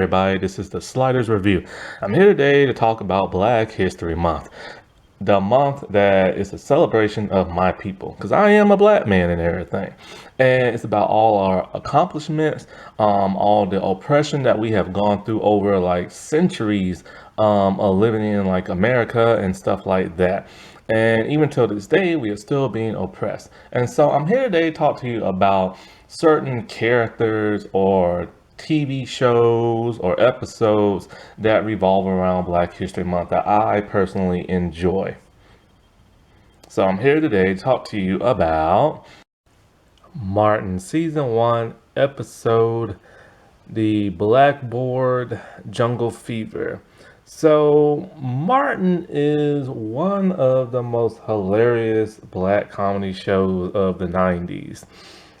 everybody, this is the Sliders Review. I'm here today to talk about Black History Month. The month that is a celebration of my people, because I am a black man and everything. And it's about all our accomplishments, all the oppression that we have gone through over like centuries of living in like America and stuff like that. And even till this day, we are still being oppressed. And so I'm here today to talk to you about certain characters or TV shows or episodes that revolve around Black History Month that I personally enjoy. So I'm here today to talk to you about Martin Season 1 episode, The Blackboard Jungle Fever. So Martin is one of the most hilarious black comedy shows of the 90s.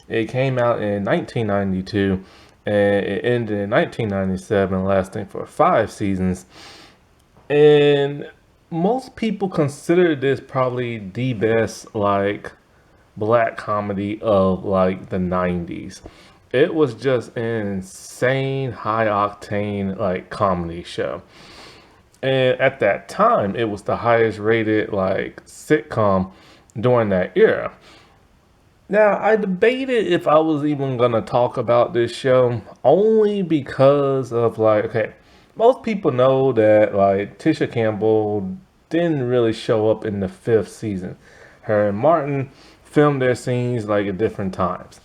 It came out in 1992 and it ended in 1997, lasting for 5 seasons. And most people consider this probably the best like black comedy of like the 90s. It was just an insane high octane like comedy show. And at that time, it was the highest rated like sitcom during that era. Now, I debated if I was even gonna talk about this show only because of like, okay, most people know that like Tisha Campbell didn't really show up in the 5th season. Her and Martin filmed their scenes like at different times.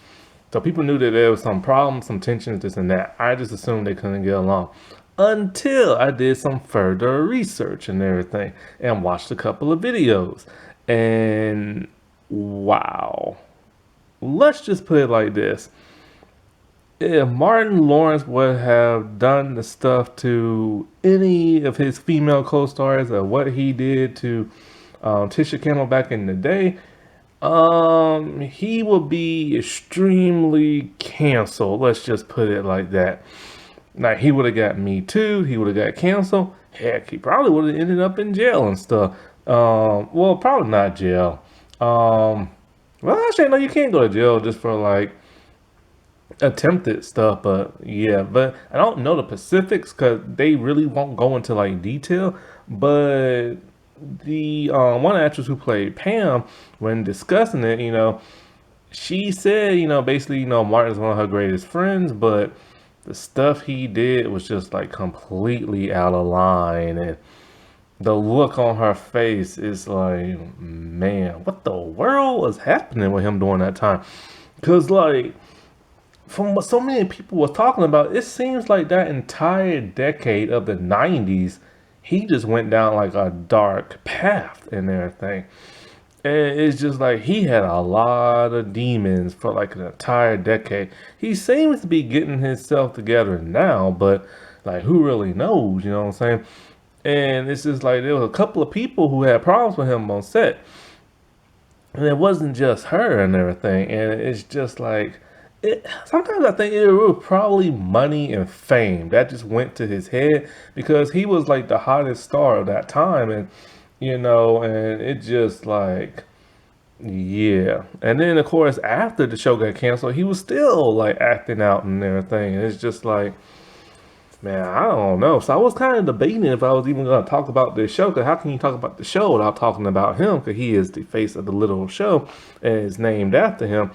So people knew that there was some problems, some tensions, this and that. I just assumed they couldn't get along until I did some further research and everything and watched a couple of videos. And wow. Let's just put it like this. If Martin Lawrence would have done the stuff to any of his female co-stars or what he did to Tisha Campbell back in the day, he would be extremely canceled. Let's just put it like that. Like, he would have got Me Too, he would have got canceled. Heck, he probably would have ended up in jail and stuff. Well, probably not jail. Well, actually, no, you can't go to jail just for like attempted stuff, but yeah, but I don't know the specifics because they really won't go into like detail. But the one actress who played Pam, when discussing it, she said, basically, Martin's one of her greatest friends, but the stuff he did was just like completely out of line. And the look on her face is like, man, what the world was happening with him during that time? Because like, from what so many people were talking about, it seems like that entire decade of the 90s, he just went down like a dark path and everything. And it's just like he had a lot of demons for like an entire decade. He seems to be getting himself together now, but like who really knows, you know what I'm saying? And it's just like there was a couple of people who had problems with him on set. And it wasn't just her and everything. And it's just like, sometimes I think it was probably money and fame that just went to his head because he was like the hottest star of that time. And and it just like, yeah. And then of course, after the show got canceled, he was still like acting out and everything. And it's just like, man, I don't know. So I was kind of debating if I was even going to talk about this show. Because how can you talk about the show without talking about him? Because he is the face of the little show and it's named after him.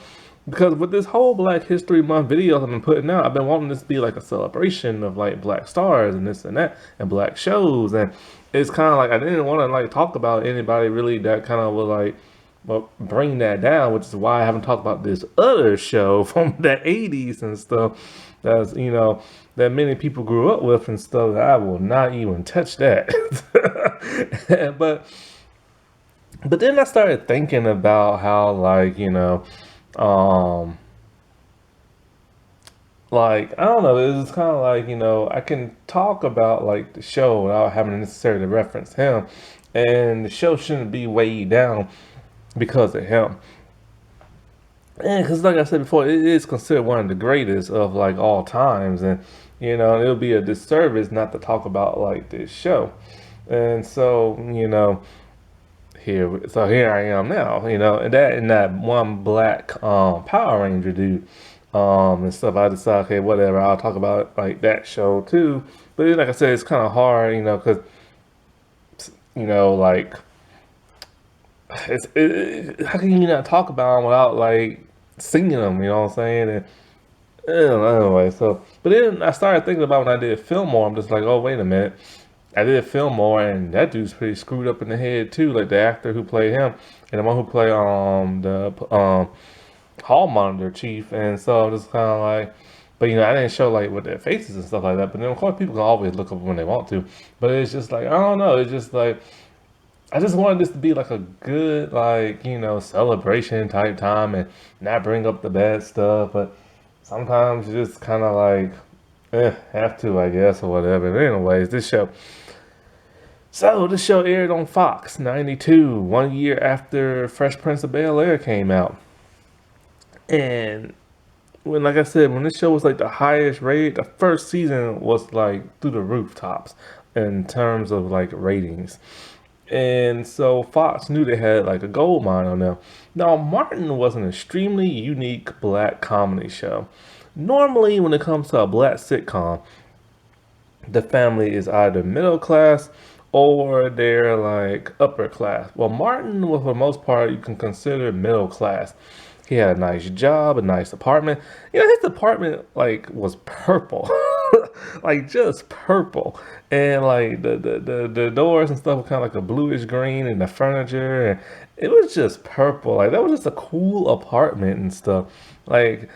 Because with this whole Black History Month videos I've been putting out, I've been wanting this to be like a celebration of like black stars and this and that and black shows. And it's kind of like I didn't want to like talk about anybody really that kind of would like bring that down, which is why I haven't talked about this other show from the 80s and stuff that's that many people grew up with and stuff. That I will not even touch that. but then I started thinking about how like I don't know, it's kind of like I can talk about like the show without having to necessarily reference him, and the show shouldn't be weighed down because of him. And because like I said before, it is considered one of the greatest of like all times, and it'll be a disservice not to talk about like this show. And so here I am now, and that one black Power Ranger dude. and stuff. I decide, okay, whatever, I'll talk about like that show too. But then, like I said, it's kind of hard, because like how can you not talk about them without like singing them? You know what I'm saying? And anyway, so but then I started thinking about when I did Fillmore. I'm just like, oh wait a minute, I did Fillmore, and that dude's pretty screwed up in the head too. Like the actor who played him, and the one who played the hall monitor chief. And so I'm just kind of like, but I didn't show like with their faces and stuff like that. But then of course people can always look up when they want to. But it's just like I don't know. It's just like I just wanted this to be like a good like celebration type time and not bring up the bad stuff. But sometimes you just kind of like have to, I guess, or whatever. But anyways, this show aired on Fox 92, 1 year after Fresh Prince of Bel-Air came out. And like I said, when this show was like the highest rated, the first season was like through the rooftops in terms of like ratings. And so Fox knew they had like a gold mine on them. Now, Martin was an extremely unique black comedy show. Normally, when it comes to a black sitcom, the family is either middle class or they're like upper class. Well, Martin, well, for the most part, you can consider middle class. He had a nice job, a nice apartment. His apartment like was purple, like just purple, and like the doors and stuff were kind of like a bluish green, and the furniture, and it was just purple. Like that was just a cool apartment and stuff. Like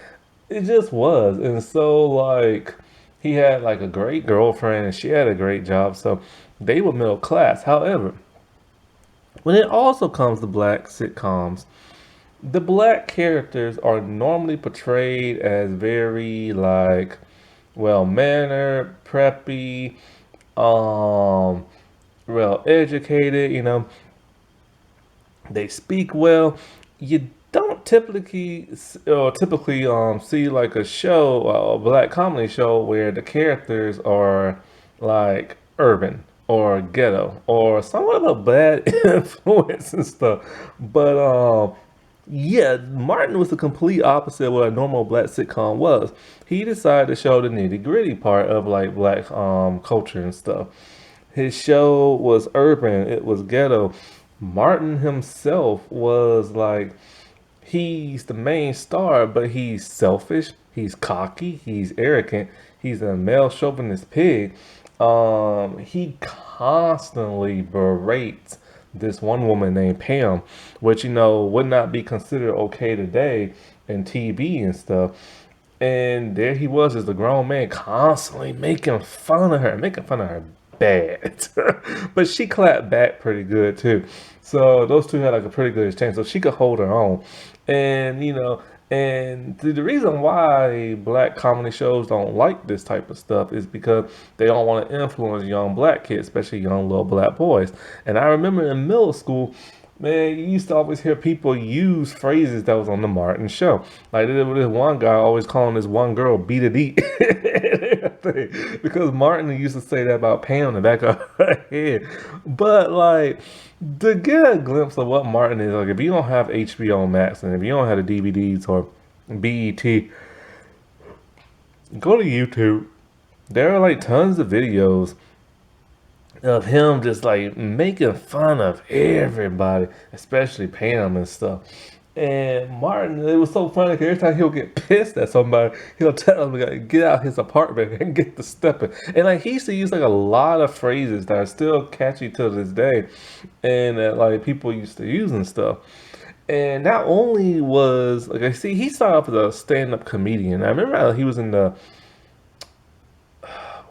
it just was. And so like he had like a great girlfriend and she had a great job. So they were middle class. However, when it also comes to black sitcoms, the black characters are normally portrayed as very like well mannered, preppy, um, well educated, they speak well. You don't typically see like a show, a black comedy show where the characters are like urban or ghetto or somewhat of a bad influence and stuff. But yeah, Martin was the complete opposite of what a normal black sitcom was. He decided to show the nitty gritty part of like black culture and stuff. His show was urban, it was ghetto. Martin himself was like he's the main star, but he's selfish, he's cocky, he's arrogant, he's a male chauvinist pig. He constantly berates this one woman named Pam, which would not be considered okay today in TV and stuff. And there he was as a grown man constantly making fun of her bad. But she clapped back pretty good too. So those two had like a pretty good exchange. So she could hold her own. And and the reason why black comedy shows don't like this type of stuff is because they don't want to influence young black kids, especially young little black boys. And I remember in middle school, man, you used to always hear people use phrases that was on the Martin show. Like there was this one guy always calling this one girl beat it eat. Because Martin used to say that about Pam in the back of her head. But like to get a glimpse of what Martin is like, if you don't have HBO Max and if you don't have the DVDs or BET, go to YouTube. There are like tons of videos of him just like making fun of everybody, especially Pam and stuff. And Martin, it was so funny 'cause every time he'll get pissed at somebody, he'll tell them to get out his apartment and get to stepping. And like he used to use like a lot of phrases that are still catchy to this day, and that like people used to use and stuff. And not only was like I see he started off as a stand-up comedian. I remember how he was in the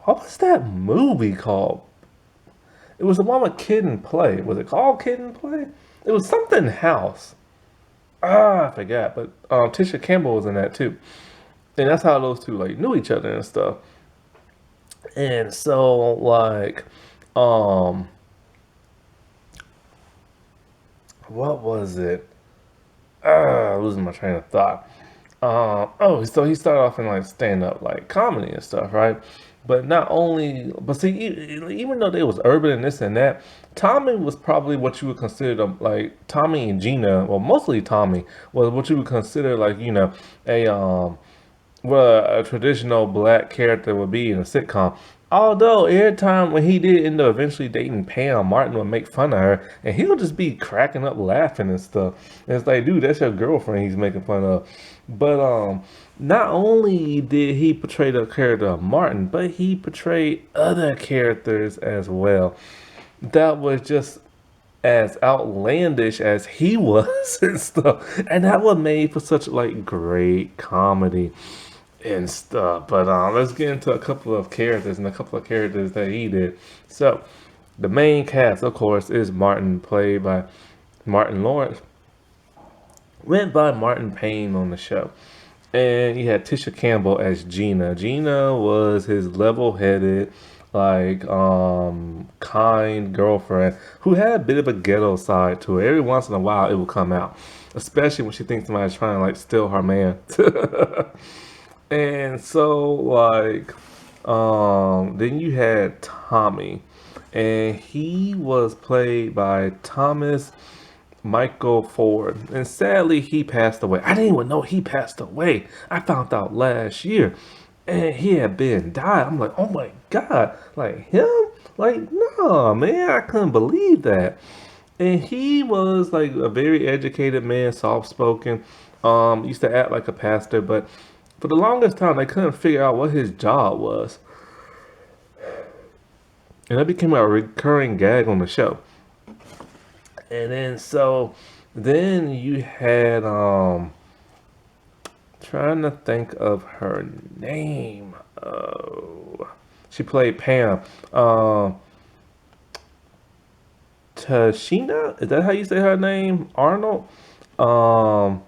what was that movie called? It was the one with Kid and Play. Was it called Kid and Play? It was something House. I forgot. But Tisha Campbell was in that too. And that's how those two like knew each other and stuff. And so like um what was it? Losing my train of thought. So he started off in like stand up, like comedy and stuff, right? But not only, but see, even though they was urban and this and that, Tommy was probably what you would consider like Tommy and Gina, well, mostly Tommy was what you would consider like a what a traditional black character would be in a sitcom. Although every time when he did end up eventually dating Pam, Martin would make fun of her, and he'll just be cracking up laughing and stuff. And it's like, dude, that's your girlfriend he's making fun of. But not only did he portray the character of Martin, but he portrayed other characters as well. That was just as outlandish as he was and stuff. And that was made for such like great comedy and stuff. But let's get into a couple of characters and a couple of characters that he did. So the main cast, of course, is Martin, played by Martin Lawrence. Went by Martin Payne on the show. And you had Tisha Campbell as Gina. Gina was his level-headed, like kind girlfriend who had a bit of a ghetto side to her. Every once in a while it will come out. Especially when she thinks somebody's trying to like steal her man. And so like then you had Tommy, and he was played by Thomas Michael Ford. And sadly he passed away. I didn't even know he passed away. I found out last year. And he had been died. I'm like, oh my God, like him? Like, no, man, I couldn't believe that. And he was like a very educated man, soft spoken. Used to act like a pastor, but for the longest time they couldn't figure out what his job was. And that became a recurring gag on the show. And then you had trying to think of her name. Oh, she played Pam. Tashina, is that how you say her name? Arnold. Um,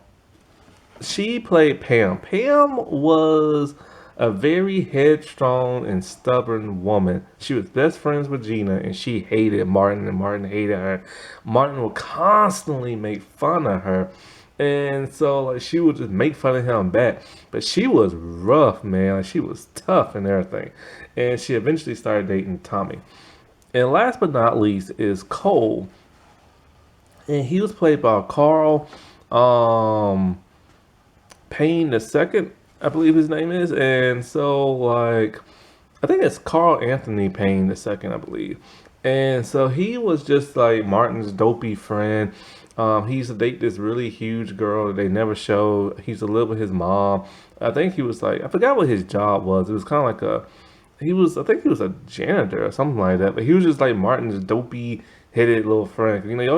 she played Pam. Pam was a very headstrong and stubborn woman. She was best friends with Gina, and she hated Martin, and Martin hated her. Martin would constantly make fun of her. And so like she would just make fun of him back. But she was rough, man. Like, she was tough and everything. And she eventually started dating Tommy. And last but not least is Cole. And he was played by Carl um Payne the second, I believe his name is. And so like I think it's Carl Anthony Payne the second, I believe. And so he was just like Martin's dopey friend. He used to date this really huge girl that they never showed. He used to live with his mom. I think he was like, I forgot what his job was. It was kind of like I think he was a janitor or something like that. But he was just like Martin's dopey headed little friend. You know, you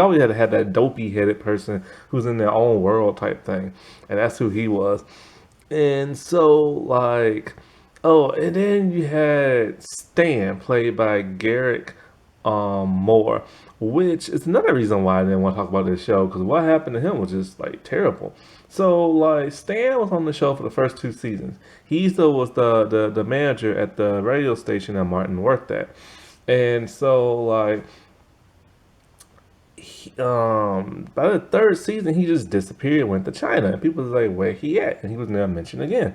always had to have that dopey headed person who's in their own world type thing. And that's who he was. And so like, oh, and then you had Stan, played by Garrick Moore, which is another reason why I didn't want to talk about this show, because what happened to him was just like terrible. So like Stan was on the show for the first two seasons. He still was the manager at the radio station that Martin worked at. And so like by the third season he just disappeared, went to China, and people was like, where he at? And he was never mentioned again.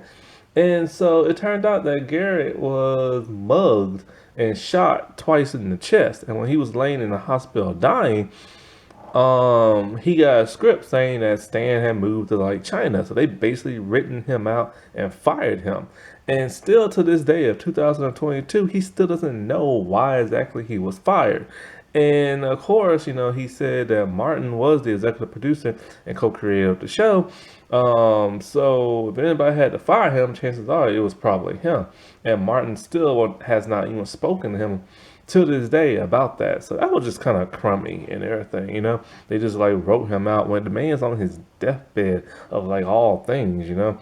And so it turned out that Garrett was mugged and shot twice in the chest. And when he was laying in the hospital dying, he got a script saying that Stan had moved to like China. So they basically written him out and fired him. And still to this day of 2022, he still doesn't know why exactly he was fired. And of course, you know, he said that Martin was the executive producer and co-creator of the show. So if anybody had to fire him, chances are it was probably him. And Martin still has not even spoken to him to this day about that. So that was just kind of crummy and everything, you know. They just like wrote him out when the man's on his deathbed of like all things, you know.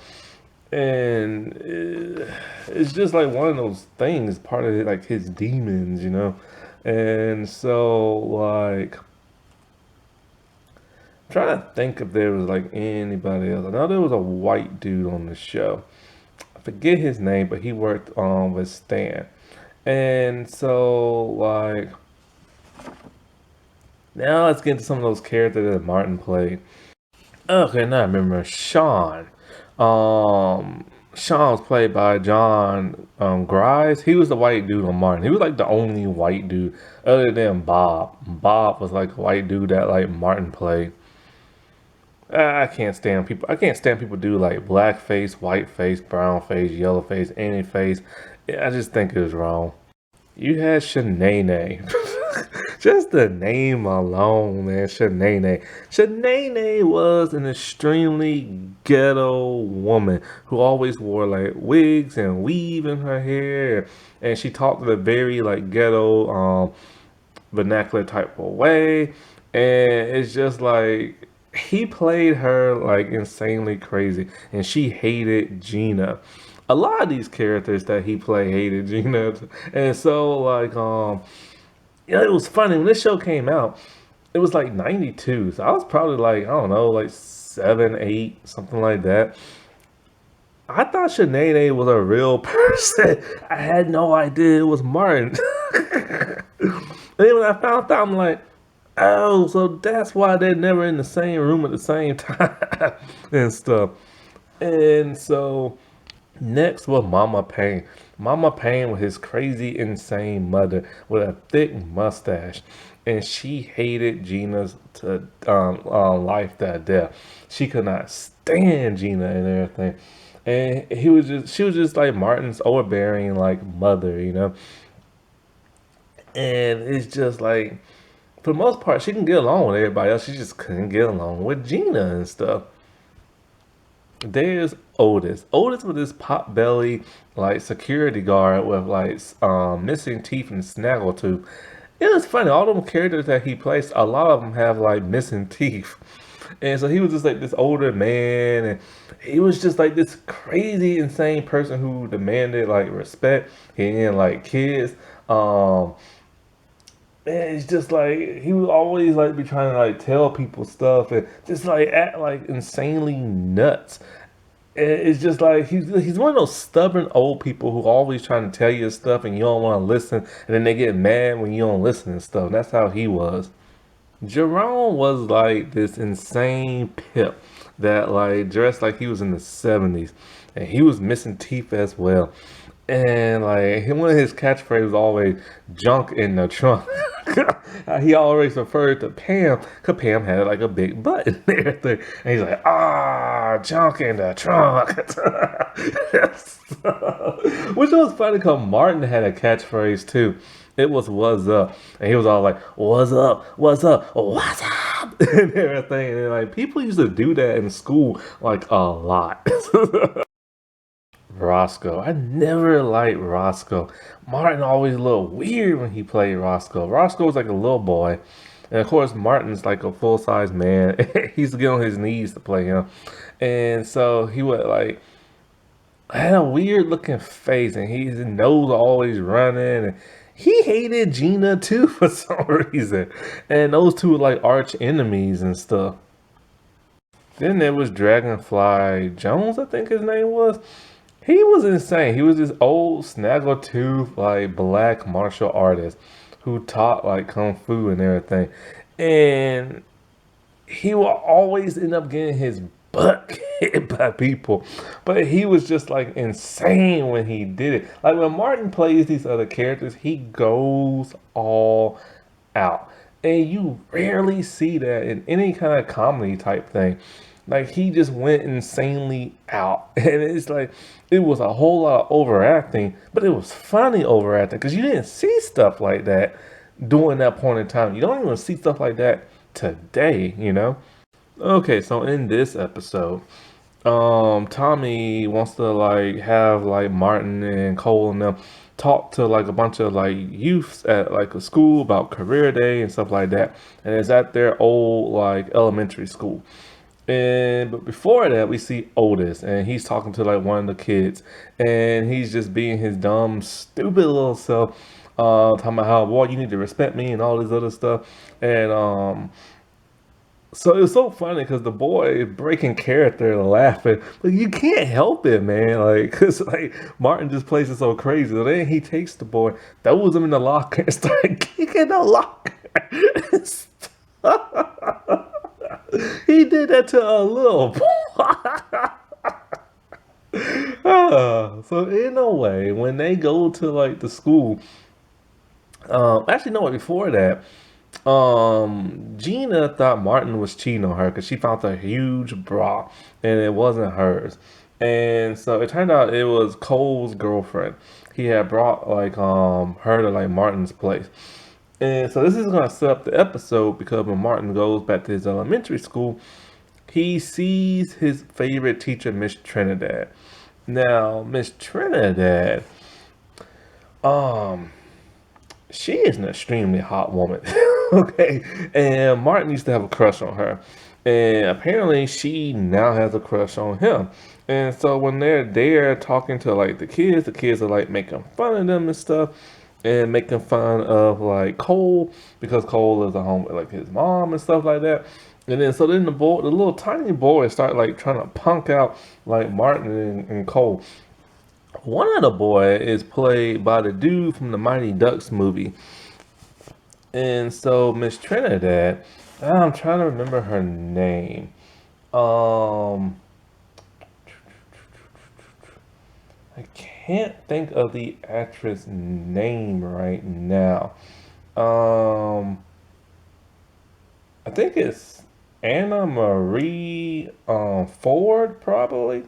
And it's just like one of those things, part of it, like his demons, you know. And so like I'm trying to think if there was like anybody else. I know there was a white dude on the show. I forget his name, but he worked with Stan. And so like now let's get into some of those characters that Martin played. Okay, now I remember Sean. Sean was played by John Grimes. He was the white dude on Martin. He was like the only white dude other than Bob. Bob was like a white dude that like Martin played. I can't stand people. I can't stand people do like black face, white face, brown face, yellow face, any face. I just think it was wrong. You had Shanae. Just the name alone, man. Shanae. Shanae was an extremely ghetto woman who always wore like wigs and weave in her hair, and she talked in a very like ghetto, vernacular type of way, and it's just like he played her like insanely crazy, and she hated Gina. A lot of these characters that he played hated Gina, and so like it was funny when this show came out. It was like '92, so I was probably like I don't know, like 7, 8, something like that. I thought Sinead was a real person. I had no idea it was Martin. And then when I found out, I'm like, oh, so that's why they're never in the same room at the same time and stuff. And so next was Mama Payne. Mama Payne with his crazy, insane mother with a thick mustache. And she hated Gina's to life to death. She could not stand Gina and everything. And she was just like Martin's overbearing like mother, you know. And it's just like, for the most part, she can get along with everybody else. She just couldn't get along with Gina and stuff. There's Otis. Otis with this pot belly like security guard with like missing teeth and snaggletooth. It was funny. All them characters that he plays, a lot of them have like missing teeth. And so he was just like this older man, and he was just like this crazy, insane person who demanded like respect. He didn't like kids. Um, and it's just like he would always like be trying to like tell people stuff and just like act like insanely nuts. And it's just like he's one of those stubborn old people who always trying to tell you stuff and you don't want to listen, and then they get mad when you don't listen and stuff. That's how he was. Jerome was like this insane pimp that like dressed like he was in the '70s, and he was missing teeth as well. And like one of his catchphrases was always "junk in the trunk." He always referred to Pam because Pam had like a big butt and everything, and he's like, "Ah, junk in the trunk." Which was funny because Martin had a catchphrase too. It was "What's up," and he was all like, "What's up? What's up? What's up?" and everything. And like people used to do that in school like a lot. Roscoe. I never liked Roscoe. Martin always looked weird when he played Roscoe. Roscoe was like a little boy. And of course, Martin's like a full size man. He used to get on his knees to play him. And so he would like had a weird looking face, and his nose always running. And he hated Gina too for some reason. And those two were like arch enemies and stuff. Then there was Dragonfly Jones, I think his name was. He was insane. He was this old snaggletooth, like black martial artist who taught like kung fu and everything. And he will always end up getting his butt hit by people. But he was just like insane when he did it. Like when Martin plays these other characters, he goes all out. And you rarely see that in any kind of comedy type thing. Like he just went insanely out. And it's like it was a whole lot of overacting, but it was funny overacting because you didn't see stuff like that during that point in time. You don't even see stuff like that today, you know? Okay, so in this episode, Tommy wants to like have like Martin and Cole and them talk to like a bunch of like youths at like a school about career day and stuff like that. And it's at their old like elementary school. And but before that, we see Otis, and he's talking to like one of the kids, and he's just being his dumb, stupid little self, talking about how, boy, you need to respect me and all this other stuff. And so it was so funny because the boy is breaking character and laughing. Like you can't help it, man. Like because like Martin just plays it so crazy. So then he takes the boy, throws him in the locker, and started kicking the locker. He did that to a little boy. So in a way, when they go to like the school, actually no, before that, Gina thought Martin was cheating on her because she found a huge bra and it wasn't hers. And so it turned out it was Cole's girlfriend. He had brought like her to like Martin's place. And so this is gonna set up the episode because when Martin goes back to his elementary school, he sees his favorite teacher, Miss Trinidad. Now, Miss Trinidad, um, she is an extremely hot woman. Okay. And Martin used to have a crush on her. And apparently she now has a crush on him. And so when they're there talking to like the kids are like making fun of them and stuff. And making fun of like Cole because Cole is at home with like his mom and stuff like that. And then so then the little tiny boys start like trying to punk out like Martin and Cole. One of the boy is played by the dude from the Mighty Ducks movie. And so Miss Trinidad, I'm trying to remember her name. Um, I can't think of the actress name right now. Um, I think it's Anna Marie Ford, probably.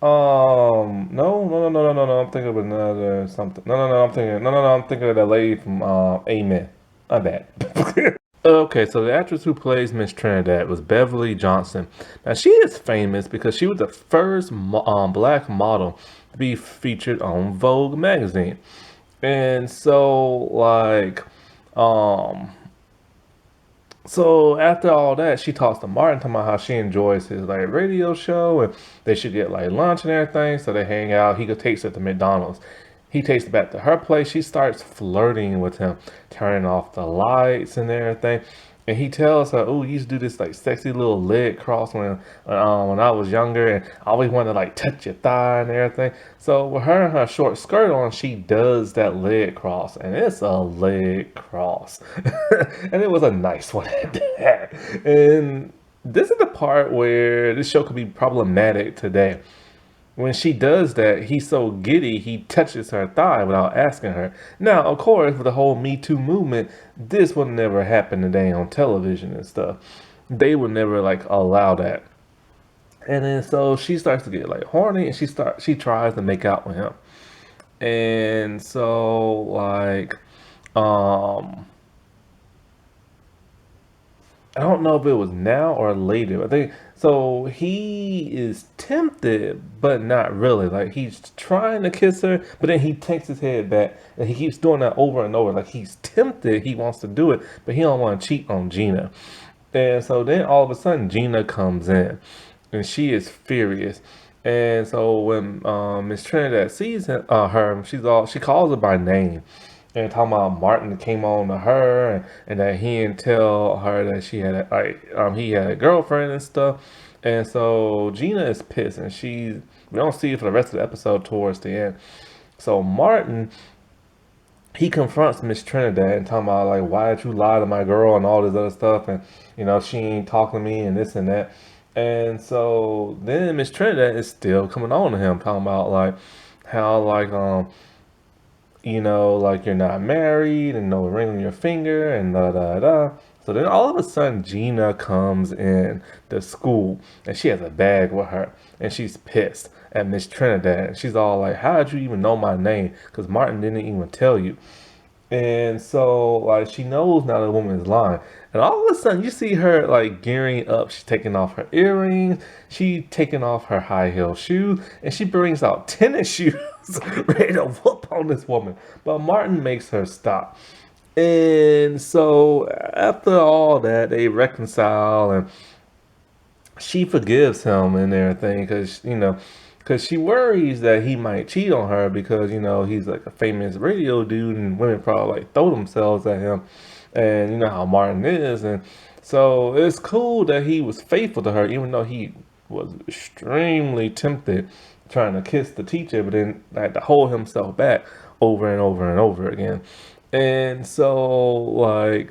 No, no, no, no, no, no, no. I'm thinking of another something. No, no, no. I'm thinking of that lady from Amen. My bad. Okay, so the actress who plays Miss Trinidad was Beverly Johnson. Now she is famous because she was the first black model to be featured on Vogue magazine, and um, so after all that, she talks to Martin talking about how she enjoys his like radio show and they should get like lunch and everything. So they hang out. He could take her to McDonald's. He takes her back to her place. She starts flirting with him, turning off the lights and everything. And he tells her, "Oh, you used to do this like sexy little leg cross when I was younger, and I always wanted to like touch your thigh and everything." So with her and her short skirt on, she does that leg cross, and it's a leg cross, and it was a nice one at that. And this is the part where this show could be problematic today. When she does that, he's so giddy, he touches her thigh without asking her. Now, of course, with the whole Me Too movement, this would never happen today on television and stuff. They would never like allow that. And then so she starts to get like horny and she tries to make out with him. And so um I don't know if it was now or later. I think so. He is tempted, but not really. Like he's trying to kiss her, but then he takes his head back, and he keeps doing that over and over. Like he's tempted, he wants to do it, but he don't want to cheat on Gina. And so then all of a sudden, Gina comes in, and she is furious. And so when Miss Trinidad sees her, she calls her by name and talking about Martin came on to her and that he didn't tell her that she had he had a girlfriend and stuff. And so Gina is pissed and we don't see it for the rest of the episode towards the end. So Martin, he confronts Miss Trinidad and talking about like, why did you lie to my girl and all this other stuff, and she ain't talking to me and this and that. And so then Miss Trinidad is still coming on to him, talking about like how like you're not married and no ring on your finger and da da da. So then all of a sudden Gina comes in the school and she has a bag with her and she's pissed at Miss Trinidad. And she's all like, how did you even know my name? Because Martin didn't even tell you. And so like she knows now the woman is lying. And all of a sudden you see her like gearing up. She's taking off her earrings. She taking off her high heel shoes. And she brings out tennis shoes ready to whoop on this woman. But Martin makes her stop. And so after all that, they reconcile and she forgives him and everything because she worries that he might cheat on her because he's like a famous radio dude and women probably like throw themselves at him, and you know how Martin is. And so it's cool that he was faithful to her even though he was extremely tempted trying to kiss the teacher, but then had to hold himself back over and over and over again. And so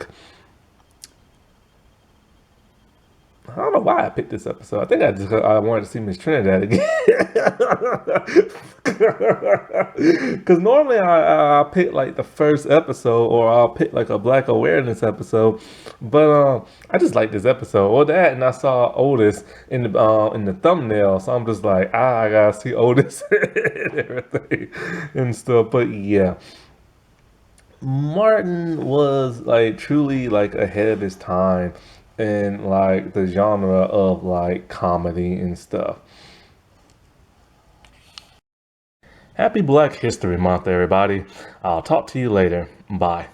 I don't know why I picked this episode. I think I wanted to see Miss Trinidad again. Because normally I'll pick like the first episode, or I'll pick like a Black awareness episode. But I just like this episode. Or that, and I saw Otis in the thumbnail, so I'm just like, I gotta see Otis and everything and stuff. But yeah. Martin was like truly like ahead of his time in like the genre of like comedy and stuff. Happy Black History Month, everybody. I'll talk to you later. Bye.